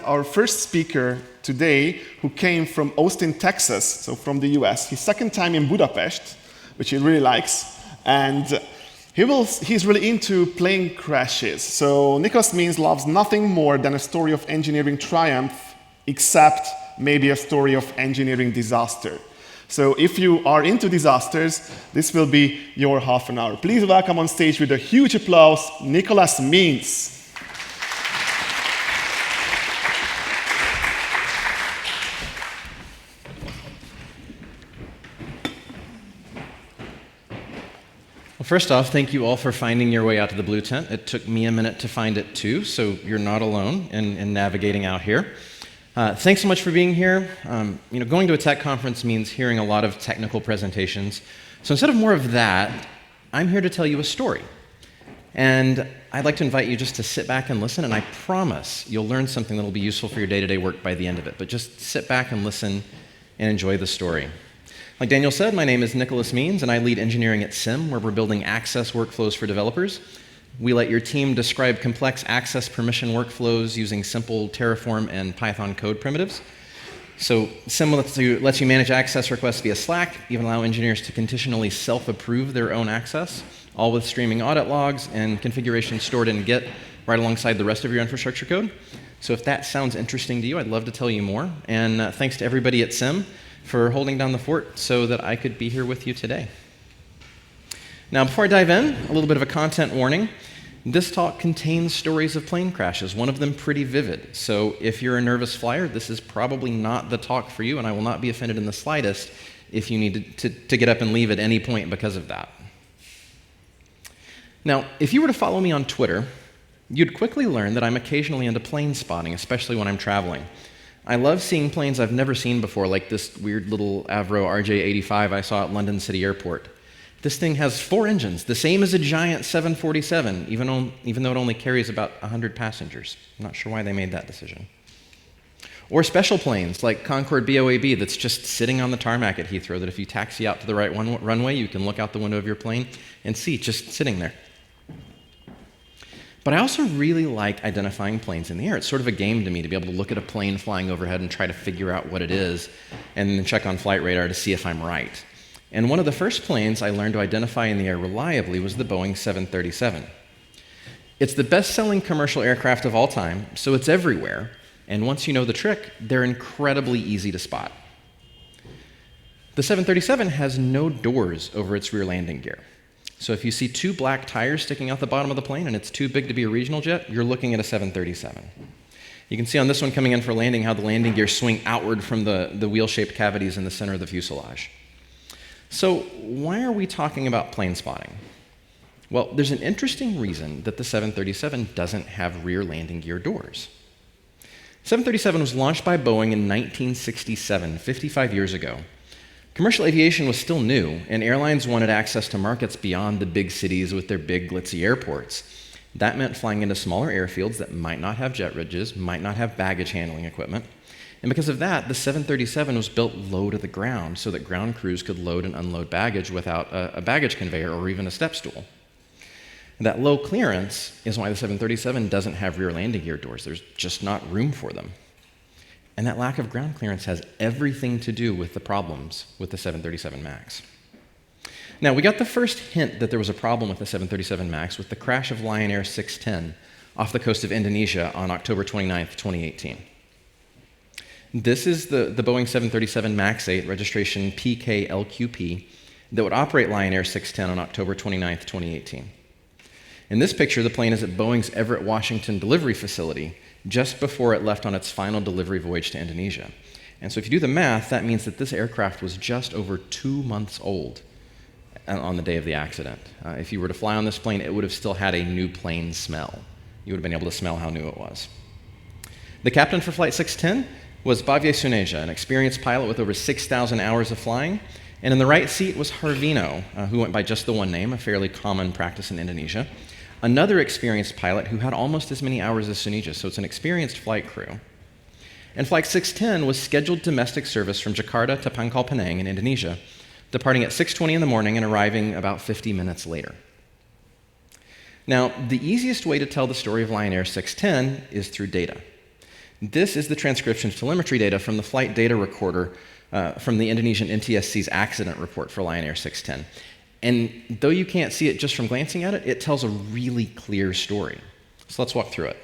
our first speaker today, who came from Austin, Texas, so from the US. His second time in Budapest, which he really likes. And he's really into plane crashes. So Nickolas Means loves nothing more than a story of engineering triumph, except maybe a story of engineering disaster. So if you are into disasters, this will be your half an hour. Please welcome on stage with a huge applause, Nickolas Means. Well, first off, thank you all for finding your way out to the blue tent. It took me a minute to find it too, so you're not alone in navigating out here. Thanks so much for being here. Going to a tech conference means hearing a lot of technical presentations. So instead of more of that, I'm here to tell you a story. And I'd like to invite you just to sit back and listen, and I promise you'll learn something that'll be useful for your day-to-day work by the end of it. But just sit back and listen and enjoy the story. Like Daniel said, my name is Nickolas Means, and I lead engineering at SYM, where we're building access workflows for developers. We let your team describe complex access permission workflows using simple Terraform and Python code primitives. So SYM lets you manage access requests via Slack, even allow engineers to conditionally self-approve their own access, all with streaming audit logs and configuration stored in Git right alongside the rest of your infrastructure code. So if that sounds interesting to you, I'd love to tell you more. And thanks to everybody at SYM for holding down the fort so that I could be here with you today. Now, before I dive in, a little bit of a content warning. This talk contains stories of plane crashes, one of them pretty vivid. So if you're a nervous flyer, this is probably not the talk for you, and I will not be offended in the slightest if you need to get up and leave at any point because of that. Now, if you were to follow me on Twitter, you'd quickly learn that I'm occasionally into plane spotting, especially when I'm traveling. I love seeing planes I've never seen before, like this weird little Avro RJ85 I saw at London City Airport. This thing has 4 engines, the same as a giant 747, even though it only carries about 100 passengers. I'm not sure why they made that decision. Or special planes, like Concorde BOAB, that's just sitting on the tarmac at Heathrow, that if you taxi out to the right runway, you can look out the window of your plane and see it just sitting there. But I also really like identifying planes in the air. It's sort of a game to me to be able to look at a plane flying overhead and try to figure out what it is, and then check on flight radar to see if I'm right. And one of the first planes I learned to identify in the air reliably was the Boeing 737. It's the best-selling commercial aircraft of all time, so it's everywhere. And once you know the trick, they're incredibly easy to spot. The 737 has no doors over its rear landing gear. So if you see 2 black tires sticking out the bottom of the plane and it's too big to be a regional jet, you're looking at a 737. You can see on this one coming in for landing how the landing gears swing outward from the wheel-shaped cavities in the center of the fuselage. So why are we talking about plane spotting? Well, there's an interesting reason that the 737 doesn't have rear landing gear doors. 737 was launched by Boeing in 1967, 55 years ago. Commercial aviation was still new, and airlines wanted access to markets beyond the big cities with their big, glitzy airports. That meant flying into smaller airfields that might not have jet bridges, might not have baggage handling equipment. And because of that, the 737 was built low to the ground so that ground crews could load and unload baggage without a baggage conveyor or even a step stool. And that low clearance is why the 737 doesn't have rear landing gear doors. There's just not room for them. And that lack of ground clearance has everything to do with the problems with the 737 MAX. Now, we got the first hint that there was a problem with the 737 MAX with the crash of Lion Air 610 off the coast of Indonesia on October 29th, 2018. This is the Boeing 737 MAX 8, registration PKLQP, that would operate Lion Air 610 on October 29th, 2018. In this picture, the plane is at Boeing's Everett, Washington delivery facility, just before it left on its final delivery voyage to Indonesia. And so if you do the math, that means that this aircraft was just over 2 months old on the day of the accident. If you were to fly on this plane, it would have still had a new plane smell. You would have been able to smell how new it was. The captain for Flight 610 was Bhavye Suneja, an experienced pilot with over 6,000 hours of flying. And in the right seat was Harvino, who went by just the one name, a fairly common practice in Indonesia. Another experienced pilot who had almost as many hours as Suneja, so it's an experienced flight crew. And Flight 610 was scheduled domestic service from Jakarta to Pangkal Pinang in Indonesia, departing at 6:20 in the morning and arriving about 50 minutes later. Now, the easiest way to tell the story of Lion Air 610 is through data. This is the transcription of telemetry data from the flight data recorder from the Indonesian NTSC's accident report for Lion Air 610. And though you can't see it just from glancing at it, it tells a really clear story. So let's walk through it.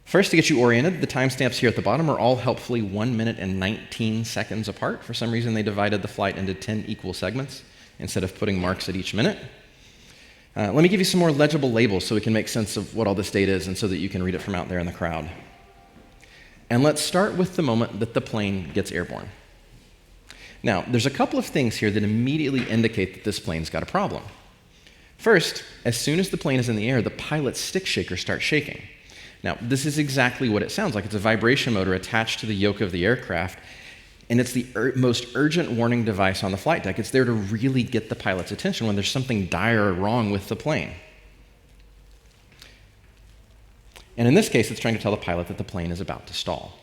First, to get you oriented, the timestamps here at the bottom are all helpfully 1 minute and 19 seconds apart. For some reason, they divided the flight into 10 equal segments instead of putting marks at each minute. Let me give you some more legible labels so we can make sense of what all this data is and so that you can read it from out there in the crowd. And let's start with the moment that the plane gets airborne. Now, there's a couple of things here that immediately indicate that this plane's got a problem. First, as soon as the plane is in the air, the pilot's stick shaker starts shaking. Now, this is exactly what it sounds like. It's a vibration motor attached to the yoke of the aircraft, and it's the most urgent warning device on the flight deck. It's there to really get the pilot's attention when there's something dire wrong with the plane. And in this case, it's trying to tell the pilot that the plane is about to stall.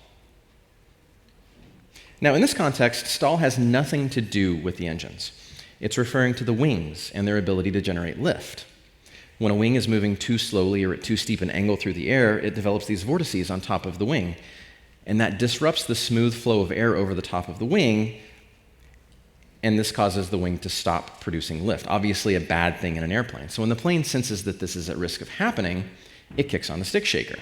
Now, in this context, stall has nothing to do with the engines. It's referring to the wings and their ability to generate lift. When a wing is moving too slowly or at too steep an angle through the air, it develops these vortices on top of the wing, and that disrupts the smooth flow of air over the top of the wing, and this causes the wing to stop producing lift. Obviously a bad thing in an airplane. So when the plane senses that this is at risk of happening, it kicks on the stick shaker.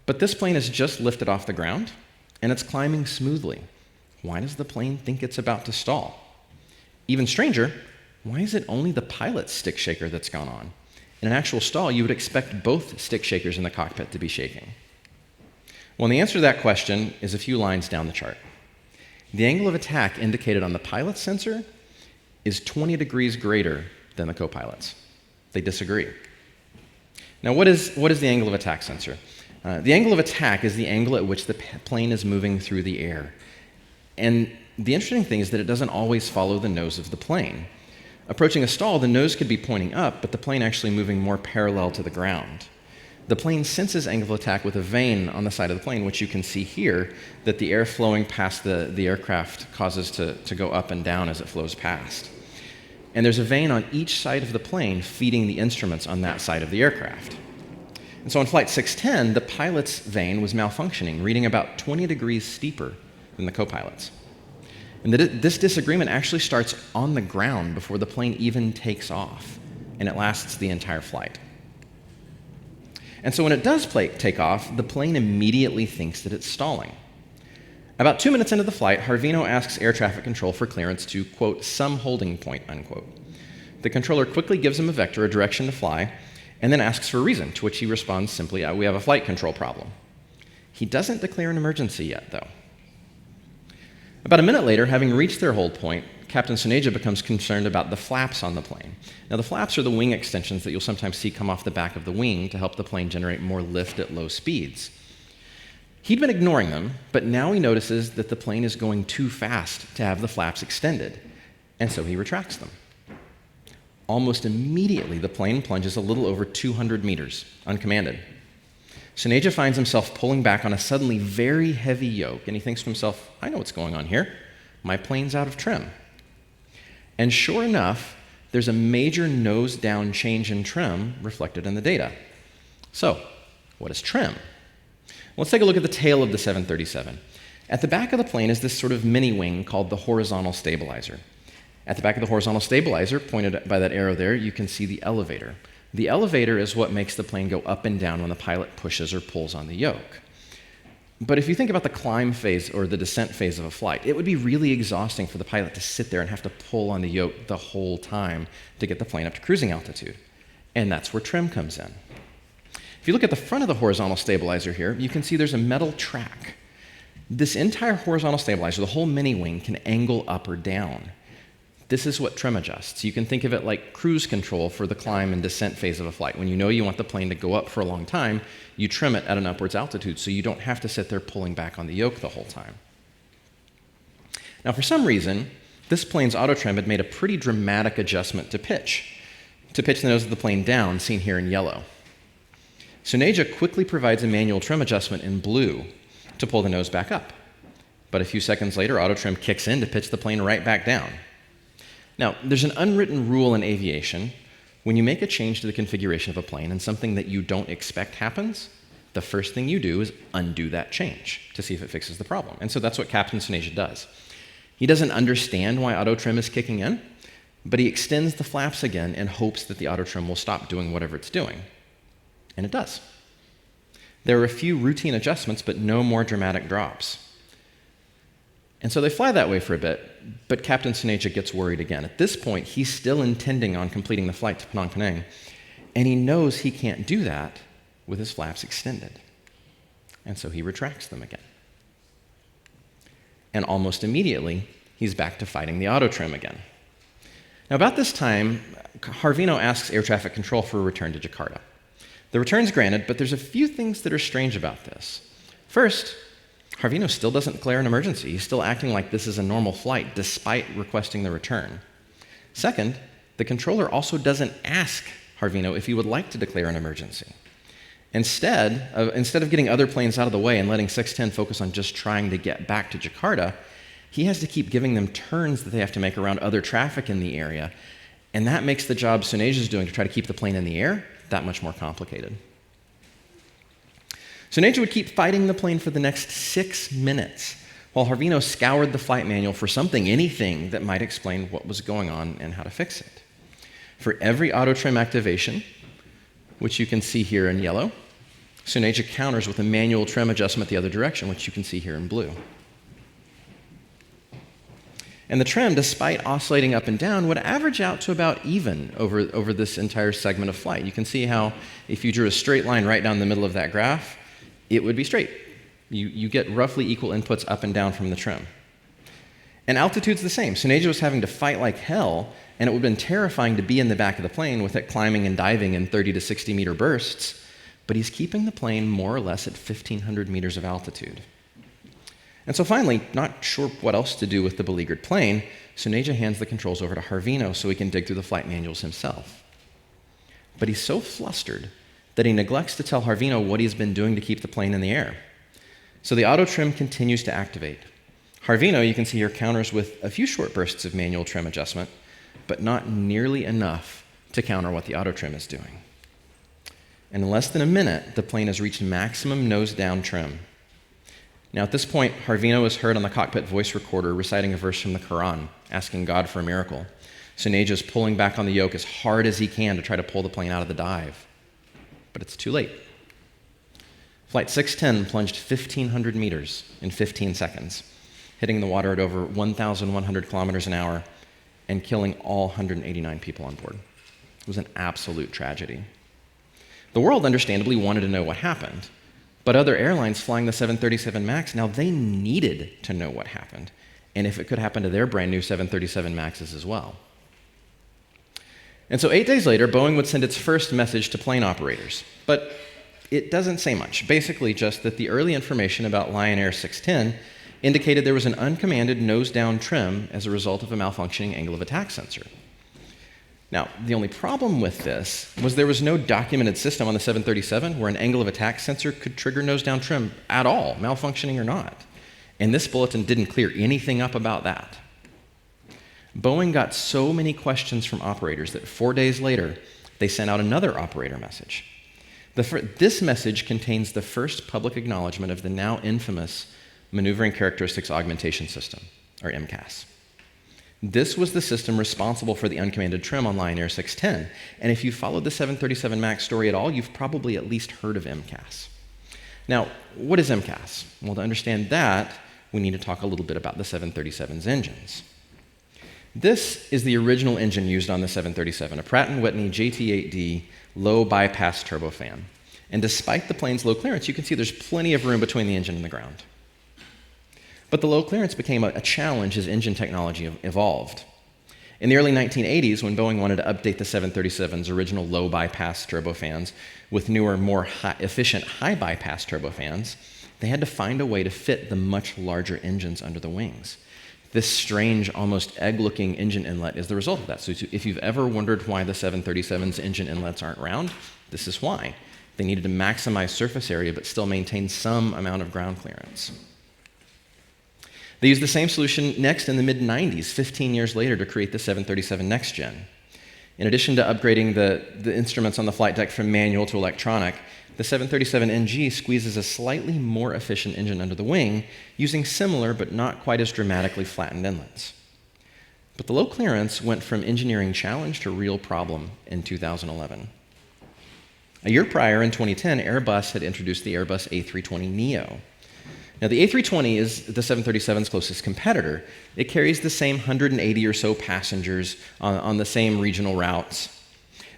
But this plane is just lifted off the ground, and it's climbing smoothly. Why does the plane think it's about to stall? Even stranger, why is it only the pilot's stick shaker that's gone on? In an actual stall, you would expect both stick shakers in the cockpit to be shaking. Well, the answer to that question is a few lines down the chart. The angle of attack indicated on the pilot's sensor is 20 degrees greater than the co-pilot's. They disagree. Now, what is the angle of attack sensor? The angle of attack is the angle at which the plane is moving through the air. And the interesting thing is that it doesn't always follow the nose of the plane. Approaching a stall, the nose could be pointing up, but the plane actually moving more parallel to the ground. The plane senses angle of attack with a vane on the side of the plane, which you can see here, that the air flowing past the aircraft causes to go up and down as it flows past. And there's a vane on each side of the plane feeding the instruments on that side of the aircraft. And so on Flight 610, the pilot's vane was malfunctioning, reading about 20 degrees steeper than the co-pilot's. And this disagreement actually starts on the ground before the plane even takes off, and it lasts the entire flight. And so when it does take off, the plane immediately thinks that it's stalling. About 2 minutes into the flight, Harvino asks air traffic control for clearance to, quote, some holding point, unquote. The controller quickly gives him a vector, a direction to fly, and then asks for a reason, to which he responds simply, we have a flight control problem. He doesn't declare an emergency yet, though. About a minute later, having reached their hold point, Captain Soneja becomes concerned about the flaps on the plane. Now, the flaps are the wing extensions that you'll sometimes see come off the back of the wing to help the plane generate more lift at low speeds. He'd been ignoring them, but now he notices that the plane is going too fast to have the flaps extended, and so he retracts them. Almost immediately, the plane plunges a little over 200 meters, uncommanded. Soneja finds himself pulling back on a suddenly very heavy yoke, and he thinks to himself, I know what's going on here. My plane's out of trim. And sure enough, there's a major nose-down change in trim reflected in the data. So, what is trim? Let's take a look at the tail of the 737. At the back of the plane is this sort of mini-wing called the horizontal stabilizer. At the back of the horizontal stabilizer, pointed by that arrow there, you can see the elevator. The elevator is what makes the plane go up and down when the pilot pushes or pulls on the yoke. But if you think about the climb phase or the descent phase of a flight, it would be really exhausting for the pilot to sit there and have to pull on the yoke the whole time to get the plane up to cruising altitude. And that's where trim comes in. If you look at the front of the horizontal stabilizer here, you can see there's a metal track. This entire horizontal stabilizer, the whole mini wing, can angle up or down. This is what trim adjusts. You can think of it like cruise control for the climb and descent phase of a flight. When you know you want the plane to go up for a long time, you trim it at an upwards altitude so you don't have to sit there pulling back on the yoke the whole time. Now, for some reason, this plane's auto trim had made a pretty dramatic adjustment to pitch the nose of the plane down, seen here in yellow. Soneja quickly provides a manual trim adjustment in blue to pull the nose back up. But a few seconds later, auto trim kicks in to pitch the plane right back down. Now, there's an unwritten rule in aviation. When you make a change to the configuration of a plane and something that you don't expect happens, the first thing you do is undo that change to see if it fixes the problem. And so that's what Captain Synasia does. He doesn't understand why auto trim is kicking in, but he extends the flaps again and hopes that the auto trim will stop doing whatever it's doing. And it does. There are a few routine adjustments, but no more dramatic drops. And so they fly that way for a bit, but Captain Synasia gets worried again. At this point, he's still intending on completing the flight to Phnom Penh, and he knows he can't do that with his flaps extended. And so he retracts them again. And almost immediately, he's back to fighting the auto trim again. Now, about this time, Harvino asks air traffic control for a return to Jakarta. The return's granted, but there's a few things that are strange about this. First, Harvino still doesn't declare an emergency. He's still acting like this is a normal flight, despite requesting the return. Second, the controller also doesn't ask Harvino if he would like to declare an emergency. Instead of getting other planes out of the way and letting 610 focus on just trying to get back to Jakarta, he has to keep giving them turns that they have to make around other traffic in the area, and that makes the job Synasia's doing to try to keep the plane in the air that much more complicated. Synasia would keep fighting the plane for the next 6 minutes, while Harvino scoured the flight manual for something, anything that might explain what was going on and how to fix it. For every auto trim activation, which you can see here in yellow, Synasia counters with a manual trim adjustment the other direction, which you can see here in blue. And the trim, despite oscillating up and down, would average out to about even over this entire segment of flight. You can see how if you drew a straight line right down the middle of that graph, it would be straight. You get roughly equal inputs up and down from the trim. And altitude's the same. Synasia was having to fight like hell, and it would have been terrifying to be in the back of the plane with it climbing and diving in 30 to 60 meter bursts, but he's keeping the plane more or less at 1,500 meters of altitude. And so finally, not sure what else to do with the beleaguered plane, Synasia hands the controls over to Harvino so he can dig through the flight manuals himself. But he's so flustered that he neglects to tell Harvino what he's been doing to keep the plane in the air. So the auto trim continues to activate. Harvino, you can see here, counters with a few short bursts of manual trim adjustment, but not nearly enough to counter what the auto trim is doing. And in less than a minute, the plane has reached maximum nose-down trim. Now, at this point, Harvino is heard on the cockpit voice recorder reciting a verse from the Quran, asking God for a miracle. Synasia is pulling back on the yoke as hard as he can to try to pull the plane out of the dive. But it's too late. Flight 610 plunged 1,500 meters in 15 seconds, hitting the water at over 1,100 kilometers an hour and killing all 189 people on board. It was an absolute tragedy. The world understandably wanted to know what happened, but other airlines flying the 737 MAX, now they needed to know what happened, and if it could happen to their brand new 737 MAXs as well. And so 8 days later, Boeing would send its first message to plane operators, but it doesn't say much, basically just that the early information about Lion Air 610 indicated there was an uncommanded nose-down trim as a result of a malfunctioning angle of attack sensor. Now, the only problem with this was there was no documented system on the 737 where an angle of attack sensor could trigger nose-down trim at all, malfunctioning or not. And this bulletin didn't clear anything up about that. Boeing got so many questions from operators that 4 days later, they sent out another operator message. This message contains the first public acknowledgement of the now infamous Maneuvering Characteristics Augmentation System, or MCAS. This was the system responsible for the uncommanded trim on Lion Air 610, and if you followed the 737 MAX story at all, you've probably at least heard of MCAS. Now, what is MCAS? Well, to understand that, we need to talk a little bit about the 737's engines. This is the original engine used on the 737, a Pratt & Whitney JT8D low bypass turbofan. And despite the plane's low clearance, you can see there's plenty of room between the engine and the ground. But the low clearance became a challenge as engine technology evolved. In the early 1980s, when Boeing wanted to update the 737's original low bypass turbofans with newer, more efficient high bypass turbofans, they had to find a way to fit the much larger engines under the wings. This strange, almost egg-looking engine inlet is the result of that. So if you've ever wondered why the 737's engine inlets aren't round, this is why. They needed to maximize surface area but still maintain some amount of ground clearance. They used the same solution next in the mid-90s, 15 years later, to create the 737 Next Gen. In addition to upgrading the instruments on the flight deck from manual to electronic, the 737NG squeezes a slightly more efficient engine under the wing using similar but not quite as dramatically flattened inlets. But the low clearance went from engineering challenge to real problem in 2011. A year prior, in 2010, Airbus had introduced the Airbus A320neo. Now, the A320 is the 737's closest competitor. It carries the same 180 or so passengers on the same regional routes.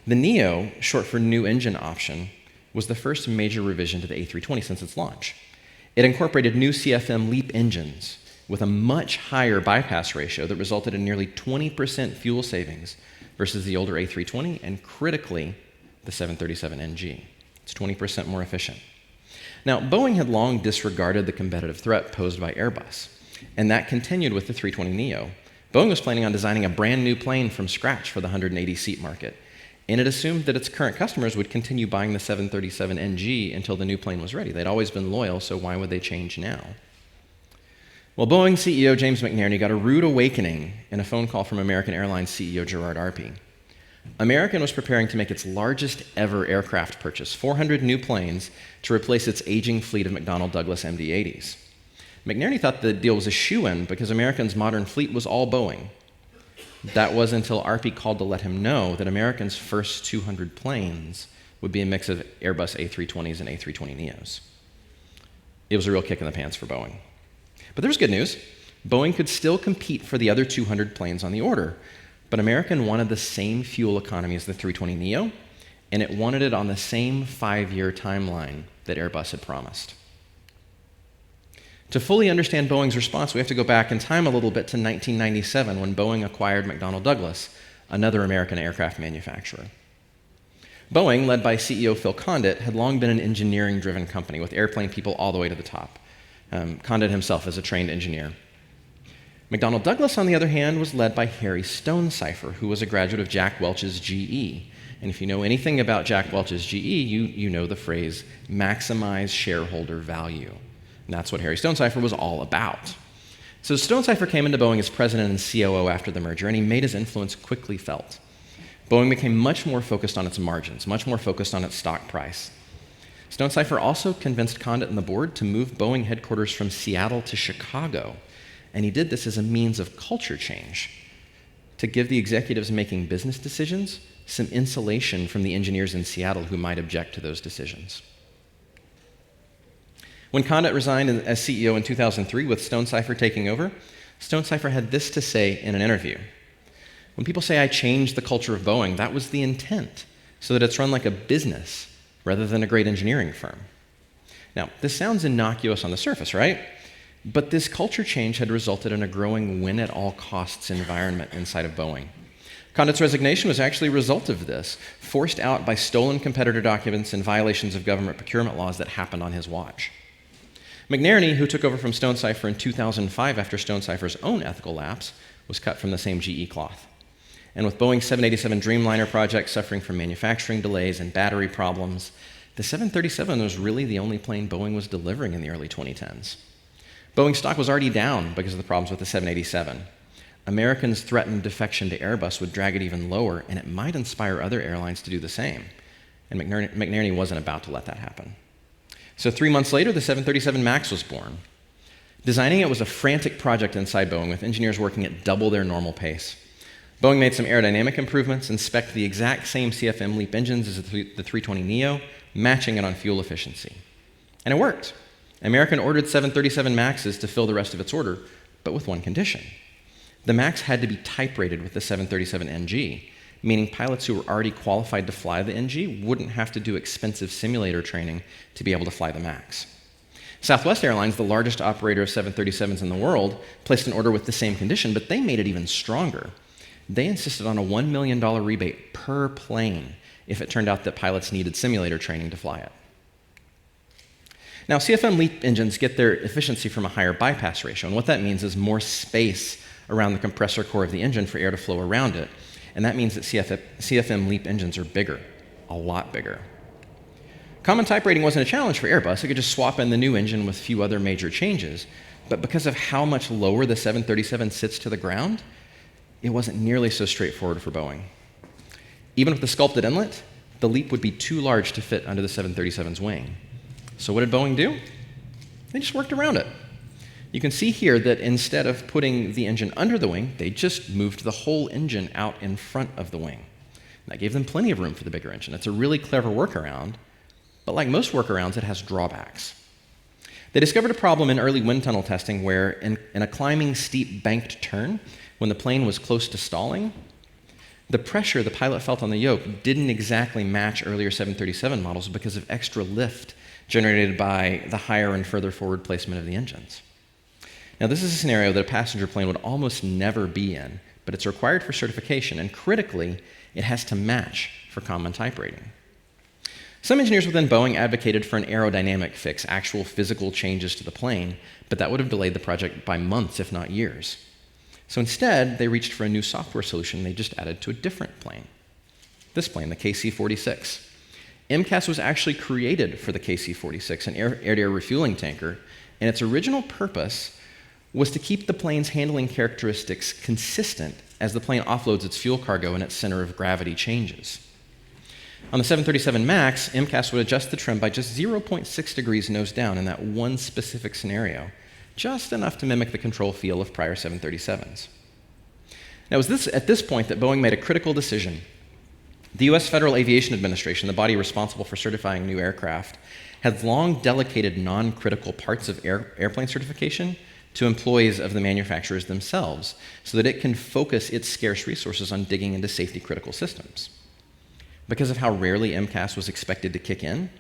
The Neo, short for New Engine Option, was the first major revision to the A320 since its launch. It incorporated new CFM LEAP engines with a much higher bypass ratio that resulted in nearly 20% fuel savings versus the older A320 and, critically, the 737NG. It's 20% more efficient. Now, Boeing had long disregarded the competitive threat posed by Airbus, and that continued with the 320neo. Boeing was planning on designing a brand new plane from scratch for the 180-seat market, and it assumed that its current customers would continue buying the 737NG until the new plane was ready. They'd always been loyal, so why would they change now? Well, Boeing CEO James McNerney got a rude awakening in a phone call from American Airlines CEO Gerard Arpey. American was preparing to make its largest ever aircraft purchase, 400 new planes, to replace its aging fleet of McDonnell Douglas MD-80s. McNerney thought the deal was a shoo-in because American's modern fleet was all Boeing. That was until Arpey called to let him know that American's first 200 planes would be a mix of Airbus A320s and A320neos. It was a real kick in the pants for Boeing. But there was good news. Boeing could still compete for the other 200 planes on the order, but American wanted the same fuel economy as the 320neo, and it wanted it on the same 5-year timeline that Airbus had promised. To fully understand Boeing's response, we have to go back in time a little bit to 1997 when Boeing acquired McDonnell Douglas, another American aircraft manufacturer. Boeing, led by CEO Phil Condit, had long been an engineering-driven company with airplane people all the way to the top. Condit himself is a trained engineer. McDonnell Douglas, on the other hand, was led by Harry Stonecipher, who was a graduate of Jack Welch's GE. And if you know anything about Jack Welch's GE, you know the phrase, maximize shareholder value. And that's what Harry Stonecipher was all about. So Stonecipher came into Boeing as president and COO after the merger, and he made his influence quickly felt. Boeing became much more focused on its margins, much more focused on its stock price. Stonecipher also convinced Condit and the board to move Boeing headquarters from Seattle to Chicago, and he did this as a means of culture change, to give the executives making business decisions some insulation from the engineers in Seattle who might object to those decisions. When Condit resigned as CEO in 2003 with Stonecipher taking over, Stonecipher had this to say in an interview. When people say I changed the culture of Boeing, that was the intent, so that it's run like a business rather than a great engineering firm. Now, this sounds innocuous on the surface, right? But this culture change had resulted in a growing win-at-all-costs environment inside of Boeing. Condit's resignation was actually a result of this, forced out by stolen competitor documents and violations of government procurement laws that happened on his watch. McNerney, who took over from Stonecipher in 2005 after Stonecipher's own ethical lapse, was cut from the same GE cloth. And with Boeing's 787 Dreamliner project suffering from manufacturing delays and battery problems, the 737 was really the only plane Boeing was delivering in the early 2010s. Boeing stock was already down because of the problems with the 787. Americans' threatened defection to Airbus would drag it even lower, and it might inspire other airlines to do the same. And McNerney wasn't about to let that happen. So 3 months later, the 737 MAX was born. Designing it was a frantic project inside Boeing, with engineers working at double their normal pace. Boeing made some aerodynamic improvements and spec'd the exact same CFM LEAP engines as the 320neo, matching it on fuel efficiency. And it worked. American ordered 737 MAXs to fill the rest of its order, but with one condition. The MAX had to be type-rated with the 737NG, meaning pilots who were already qualified to fly the NG wouldn't have to do expensive simulator training to be able to fly the MAX. Southwest Airlines, the largest operator of 737s in the world, placed an order with the same condition, but they made it even stronger. They insisted on a $1 million rebate per plane if it turned out that pilots needed simulator training to fly it. Now, CFM LEAP engines get their efficiency from a higher bypass ratio, and what that means is more space around the compressor core of the engine for air to flow around it, and that means that CFM LEAP engines are bigger, a lot bigger. Common type rating wasn't a challenge for Airbus. It could just swap in the new engine with few other major changes, but because of how much lower the 737 sits to the ground, it wasn't nearly so straightforward for Boeing. Even with the sculpted inlet, the leap would be too large to fit under the 737's wing. So what did Boeing do? They just worked around it. You can see here that instead of putting the engine under the wing, they just moved the whole engine out in front of the wing. That gave them plenty of room for the bigger engine. It's a really clever workaround, but like most workarounds, it has drawbacks. They discovered a problem in early wind tunnel testing where in a climbing steep banked turn, when the plane was close to stalling, the pressure the pilot felt on the yoke didn't exactly match earlier 737 models because of extra lift generated by the higher and further forward placement of the engines. Now, this is a scenario that a passenger plane would almost never be in, but it's required for certification, and critically, it has to match for common type rating. Some engineers within Boeing advocated for an aerodynamic fix, actual physical changes to the plane, but that would have delayed the project by months, if not years. So instead, they reached for a new software solution they just added to a different plane. This plane, the KC-46. MCAS was actually created for the KC-46, an air-to-air refueling tanker, and its original purpose was to keep the plane's handling characteristics consistent as the plane offloads its fuel cargo and its center of gravity changes. On the 737 MAX, MCAS would adjust the trim by just 0.6 degrees nose down in that one specific scenario, just enough to mimic the control feel of prior 737s. Now, it was at this point that Boeing made a critical decision. The U.S. Federal Aviation Administration, the body responsible for certifying new aircraft, has long delegated non-critical parts of airplane certification to employees of the manufacturers themselves so that it can focus its scarce resources on digging into safety-critical systems. Because of how rarely MCAS was expected to kick in,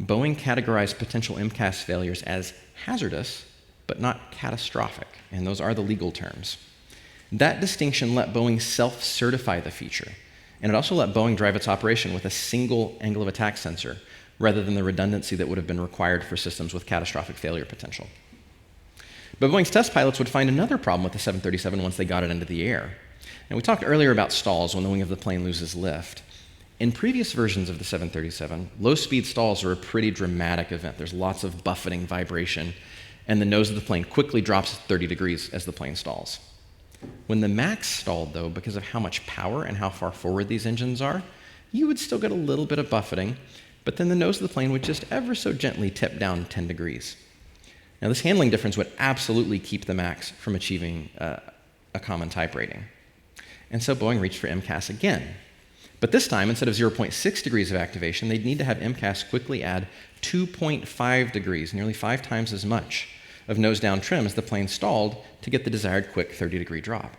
Boeing categorized potential MCAS failures as hazardous, but not catastrophic, and those are the legal terms. That distinction let Boeing self-certify the feature, and it also let Boeing drive its operation with a single angle of attack sensor, rather than the redundancy that would have been required for systems with catastrophic failure potential. But Boeing's test pilots would find another problem with the 737 once they got it into the air. Now, we talked earlier about stalls when the wing of the plane loses lift. In previous versions of the 737, low-speed stalls are a pretty dramatic event. There's lots of buffeting vibration, and the nose of the plane quickly drops 30 degrees as the plane stalls. When the MAX stalled, though, because of how much power and how far forward these engines are, you would still get a little bit of buffeting, but then the nose of the plane would just ever so gently tip down 10 degrees. Now, this handling difference would absolutely keep the MAX from achieving a common type rating. And so Boeing reached for MCAS again. But this time, instead of 0.6 degrees of activation, they'd need to have MCAS quickly add 2.5 degrees, nearly 5 times as much, of nose-down trim as the plane stalled to get the desired quick 30-degree drop.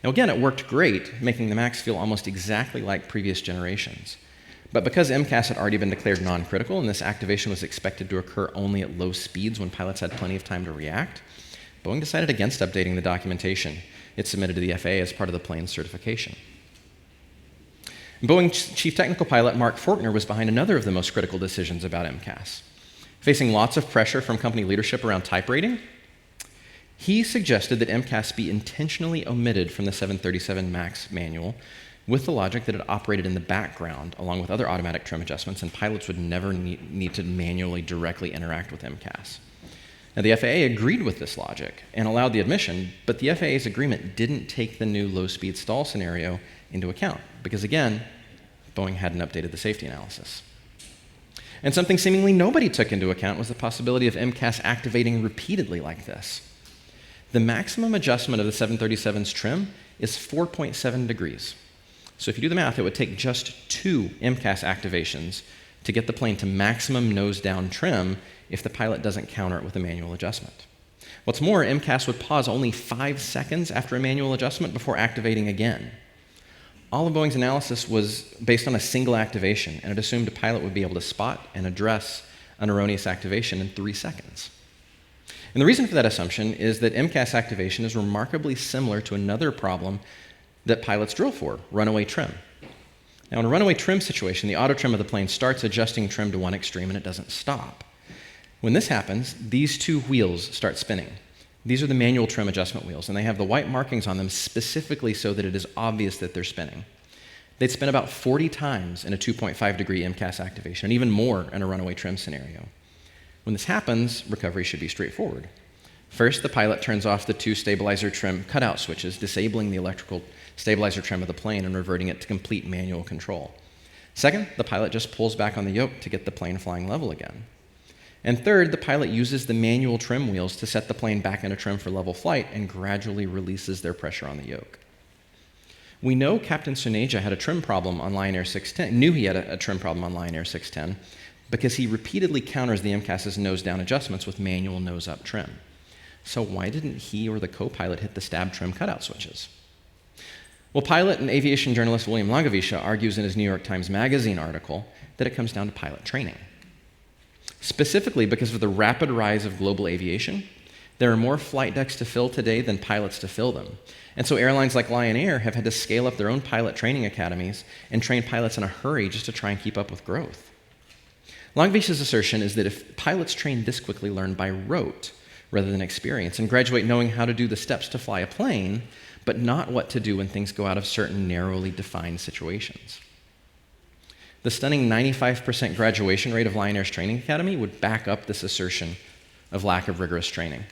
Now again, it worked great, making the MAX feel almost exactly like previous generations. But because MCAS had already been declared non-critical and this activation was expected to occur only at low speeds when pilots had plenty of time to react, Boeing decided against updating the documentation it submitted to the FAA as part of the plane's certification. Boeing's chief technical pilot, Mark Faulkner, was behind another of the most critical decisions about MCAS. Facing lots of pressure from company leadership around type rating, he suggested that MCAS be intentionally omitted from the 737 MAX manual with the logic that it operated in the background along with other automatic trim adjustments, and pilots would never need to manually directly interact with MCAS. Now, the FAA agreed with this logic and allowed the admission, but the FAA's agreement didn't take the new low-speed stall scenario into account because, again, Boeing hadn't updated the safety analysis. And something seemingly nobody took into account was the possibility of MCAS activating repeatedly like this. The maximum adjustment of the 737's trim is 4.7 degrees. So if you do the math, it would take just 2 MCAS activations to get the plane to maximum nose-down trim if the pilot doesn't counter it with a manual adjustment. What's more, MCAS would pause only 5 seconds after a manual adjustment before activating again. All of Boeing's analysis was based on a single activation, and it assumed a pilot would be able to spot and address an erroneous activation in 3 seconds. And the reason for that assumption is that MCAS activation is remarkably similar to another problem that pilots drill for, runaway trim. Now, in a runaway trim situation, the auto trim of the plane starts adjusting trim to one extreme and it doesn't stop. When this happens, these 2 wheels start spinning. These are the manual trim adjustment wheels, and they have the white markings on them specifically so that it is obvious that they're spinning. They'd spin about 40 times in a 2.5 degree MCAS activation, and even more in a runaway trim scenario. When this happens, recovery should be straightforward. First, the pilot turns off the 2 stabilizer trim cutout switches, disabling the electrical stabilizer trim of the plane and reverting it to complete manual control. Second, the pilot just pulls back on the yoke to get the plane flying level again. And third, the pilot uses the manual trim wheels to set the plane back into trim for level flight and gradually releases their pressure on the yoke. We know Captain Soneja had a trim problem on Lion Air 610, knew he had a trim problem on Lion Air 610, because he repeatedly counters the MCAS's nose-down adjustments with manual nose-up trim. So why didn't he or the co-pilot hit the stab trim cutout switches? Well, pilot and aviation journalist William Langewiesche argues in his New York Times Magazine article that it comes down to pilot training. Specifically because of the rapid rise of global aviation, there are more flight decks to fill today than pilots to fill them. And so airlines like Lion Air have had to scale up their own pilot training academies and train pilots in a hurry just to try and keep up with growth. Langewiesche's assertion is that if pilots trained this quickly learn by rote rather than experience and graduate knowing how to do the steps to fly a plane, but not what to do when things go out of certain narrowly defined situations. The stunning 95% graduation rate of Lion Air's training academy would back up this assertion of lack of rigorous training.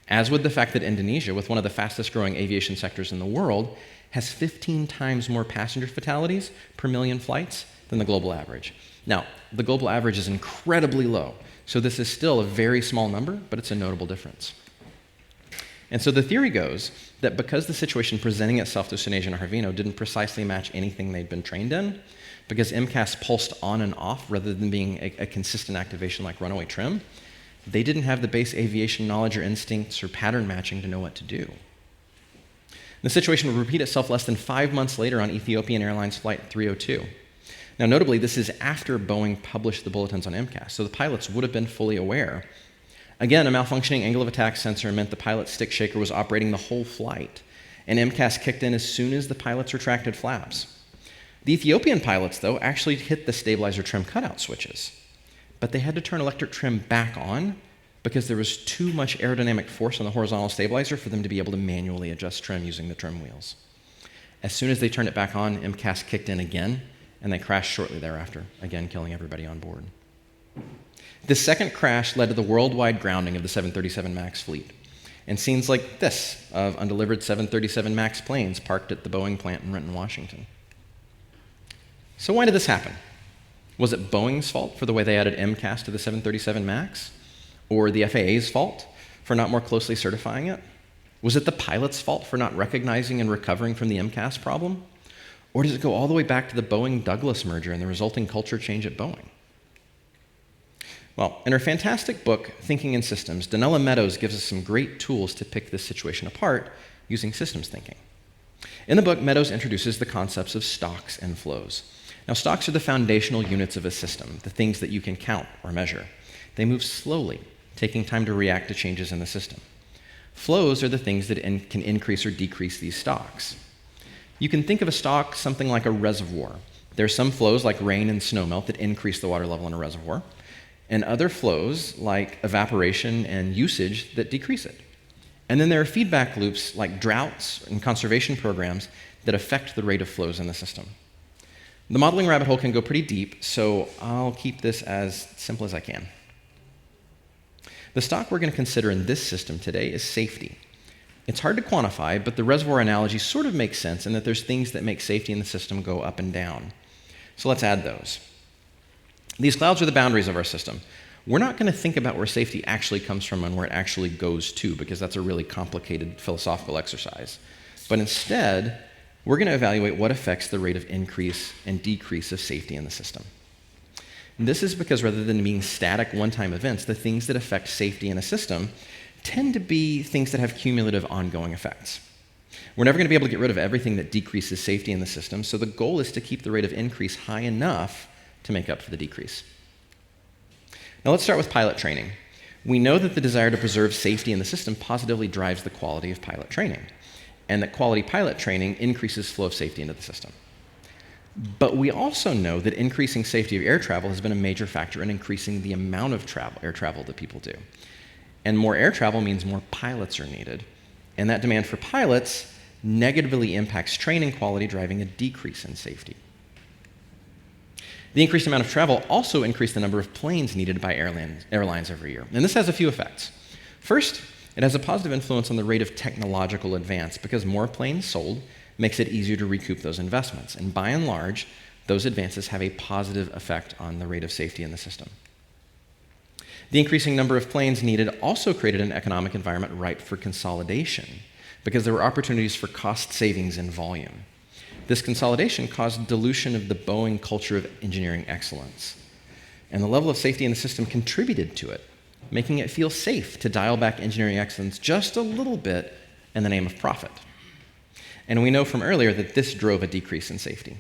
As would the fact that Indonesia, with one of the fastest growing aviation sectors in the world, has 15 times more passenger fatalities per million flights than the global average. Now, the global average is incredibly low, so this is still a very small number, but it's a notable difference. And so the theory goes that because the situation presenting itself to Soneja and Harvino didn't precisely match anything they'd been trained in, because MCAS pulsed on and off rather than being a consistent activation like runaway trim, they didn't have the base aviation knowledge or instincts or pattern matching to know what to do. The situation would repeat itself less than 5 months later on Ethiopian Airlines Flight 302. Now, notably, this is after Boeing published the bulletins on MCAS, so the pilots would have been fully aware. Again, a malfunctioning angle of attack sensor meant the pilot's stick shaker was operating the whole flight, and MCAS kicked in as soon as the pilots retracted flaps. The Ethiopian pilots, though, actually hit the stabilizer trim cutout switches, but they had to turn electric trim back on because there was too much aerodynamic force on the horizontal stabilizer for them to be able to manually adjust trim using the trim wheels. As soon as they turned it back on, MCAS kicked in again, and they crashed shortly thereafter, again killing everybody on board. This second crash led to the worldwide grounding of the 737 MAX fleet, and scenes like this of undelivered 737 MAX planes parked at the Boeing plant in Renton, Washington. So why did this happen? Was it Boeing's fault for the way they added MCAS to the 737 MAX? Or the FAA's fault for not more closely certifying it? Was it the pilot's fault for not recognizing and recovering from the MCAS problem? Or does it go all the way back to the Boeing-Douglas merger and the resulting culture change at Boeing? Well, in her fantastic book, Thinking in Systems, Donella Meadows gives us some great tools to pick this situation apart using systems thinking. In the book, Meadows introduces the concepts of stocks and flows. Now, stocks are the foundational units of a system, the things that you can count or measure. They move slowly, taking time to react to changes in the system. Flows are the things that can increase or decrease these stocks. You can think of a stock something like a reservoir. There are some flows like rain and snowmelt that increase the water level in a reservoir, and other flows like evaporation and usage that decrease it. And then there are feedback loops like droughts and conservation programs that affect the rate of flows in the system. The modeling rabbit hole can go pretty deep, so I'll keep this as simple as I can. The stock we're going to consider in this system today is safety. It's hard to quantify, but the reservoir analogy sort of makes sense in that there's things that make safety in the system go up and down. So let's add those. These clouds are the boundaries of our system. We're not going to think about where safety actually comes from and where it actually goes to, because that's a really complicated philosophical exercise. But instead, we're going to evaluate what affects the rate of increase and decrease of safety in the system. And this is because rather than being static one-time events, the things that affect safety in a system tend to be things that have cumulative ongoing effects. We're never going to be able to get rid of everything that decreases safety in the system, so the goal is to keep the rate of increase high enough to make up for the decrease. Now let's start with pilot training. We know that the desire to preserve safety in the system positively drives the quality of pilot training, and that quality pilot training increases flow of safety into the system. But we also know that increasing safety of air travel has been a major factor in increasing the amount of air travel that people do. And more air travel means more pilots are needed, and that demand for pilots negatively impacts training quality, driving a decrease in safety. The increased amount of travel also increased the number of planes needed by airlines every year. And this has a few effects. First, it has a positive influence on the rate of technological advance because more planes sold makes it easier to recoup those investments. And by and large, those advances have a positive effect on the rate of safety in the system. The increasing number of planes needed also created an economic environment ripe for consolidation, because there were opportunities for cost savings in volume. This consolidation caused dilution of the Boeing culture of engineering excellence, and the level of safety in the system contributed to it, making it feel safe to dial back engineering excellence just a little bit in the name of profit. And we know from earlier that this drove a decrease in safety.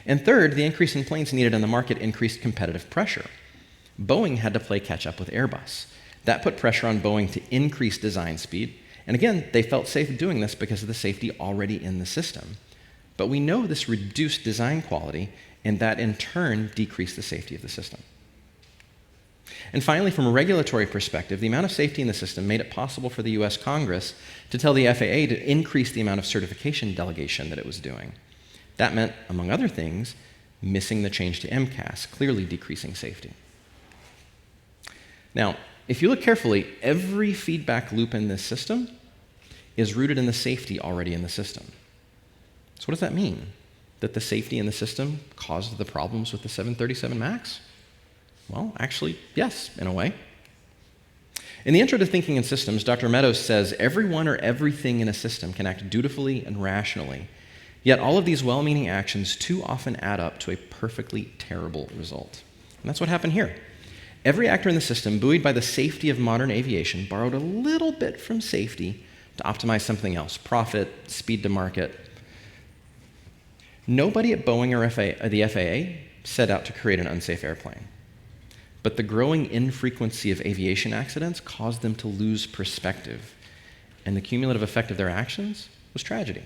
And third, the increase in planes needed in the market increased competitive pressure. Boeing had to play catch up with Airbus. That put pressure on Boeing to increase design speed, and again, they felt safe doing this because of the safety already in the system. But we know this reduced design quality, and that in turn decreased the safety of the system. And finally, from a regulatory perspective, the amount of safety in the system made it possible for the US Congress to tell the FAA to increase the amount of certification delegation that it was doing. That meant, among other things, missing the change to MCAS, clearly decreasing safety. Now, if you look carefully, every feedback loop in this system is rooted in the safety already in the system. So what does that mean? That the safety in the system caused the problems with the 737 MAX? Well, actually, yes, in a way. In the Intro to Thinking in Systems, Dr. Meadows says everyone or everything in a system can act dutifully and rationally, yet all of these well-meaning actions too often add up to a perfectly terrible result. And that's what happened here. Every actor in the system, buoyed by the safety of modern aviation, borrowed a little bit from safety to optimize something else, profit, speed to market. Nobody at Boeing or the FAA set out to create an unsafe airplane. But the growing infrequency of aviation accidents caused them to lose perspective, and the cumulative effect of their actions was tragedy.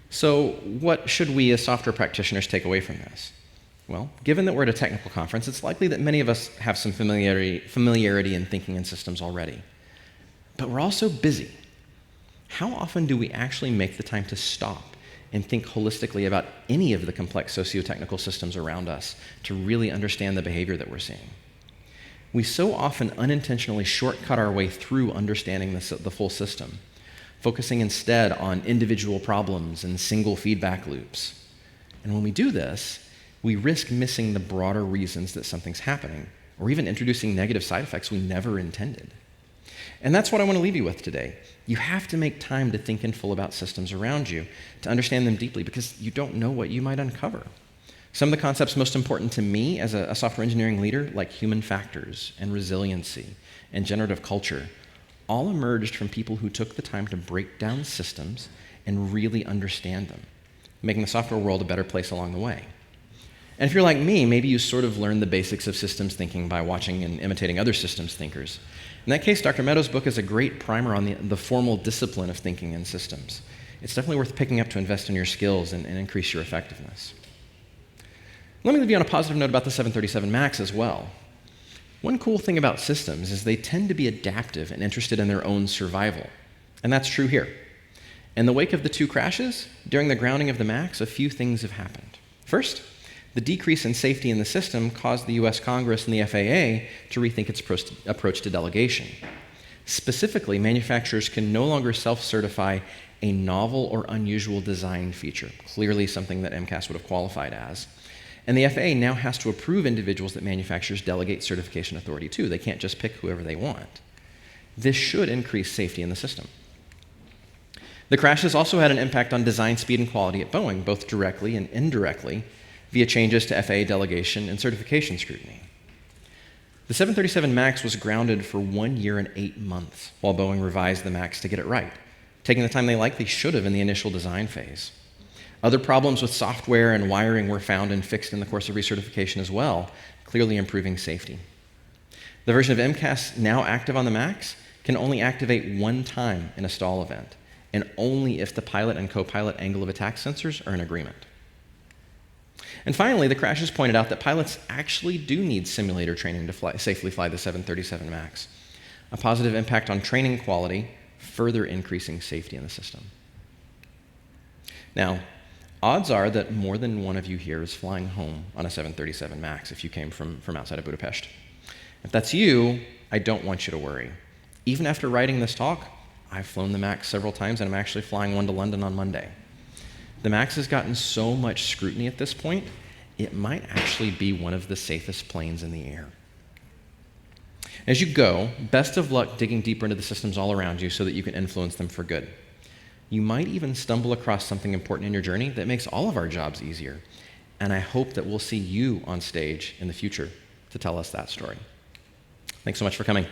So what should we as software practitioners take away from this? Well, given that we're at a technical conference, it's likely that many of us have some familiarity in thinking in systems already. But we're also busy. How often do we actually make the time to stop and think holistically about any of the complex socio-technical systems around us to really understand the behavior that we're seeing? We so often unintentionally shortcut our way through understanding the full system, focusing instead on individual problems and single feedback loops. And when we do this, we risk missing the broader reasons that something's happening, or even introducing negative side effects we never intended. And that's what I want to leave you with today. You have to make time to think in full about systems around you, to understand them deeply, because you don't know what you might uncover. Some of the concepts most important to me as a software engineering leader, like human factors and resiliency and generative culture, all emerged from people who took the time to break down systems and really understand them, making the software world a better place along the way. And if you're like me, maybe you sort of learned the basics of systems thinking by watching and imitating other systems thinkers. In that case, Dr. Meadows' book is a great primer on the formal discipline of thinking in systems. It's definitely worth picking up to invest in your skills and increase your effectiveness. Let me leave you on a positive note about the 737 MAX as well. One cool thing about systems is they tend to be adaptive and interested in their own survival. And that's true here. In the wake of the two crashes, during the grounding of the MAX, a few things have happened. First, the decrease in safety in the system caused the US Congress and the FAA to rethink its approach to delegation. Specifically, manufacturers can no longer self-certify a novel or unusual design feature, clearly something that MCAS would have qualified as. And the FAA now has to approve individuals that manufacturers delegate certification authority to. They can't just pick whoever they want. This should increase safety in the system. The crashes also had an impact on design speed and quality at Boeing, both directly and indirectly, via changes to FAA delegation and certification scrutiny. The 737 MAX was grounded for 1 year and 8 months while Boeing revised the MAX to get it right, taking the time they likely should have in the initial design phase. Other problems with software and wiring were found and fixed in the course of recertification as well, clearly improving safety. The version of MCAS now active on the MAX can only activate one time in a stall event, and only if the pilot and co-pilot angle of attack sensors are in agreement. And finally, the crashes pointed out that pilots actually do need simulator training to safely fly the 737 MAX, a positive impact on training quality, further increasing safety in the system. Now, odds are that more than one of you here is flying home on a 737 MAX if you came from outside of Budapest. If that's you, I don't want you to worry. Even after writing this talk, I've flown the MAX several times, and I'm actually flying one to London on Monday. The MAX has gotten so much scrutiny at this point, it might actually be one of the safest planes in the air. As you go, best of luck digging deeper into the systems all around you so that you can influence them for good. You might even stumble across something important in your journey that makes all of our jobs easier. And I hope that we'll see you on stage in the future to tell us that story. Thanks so much for coming.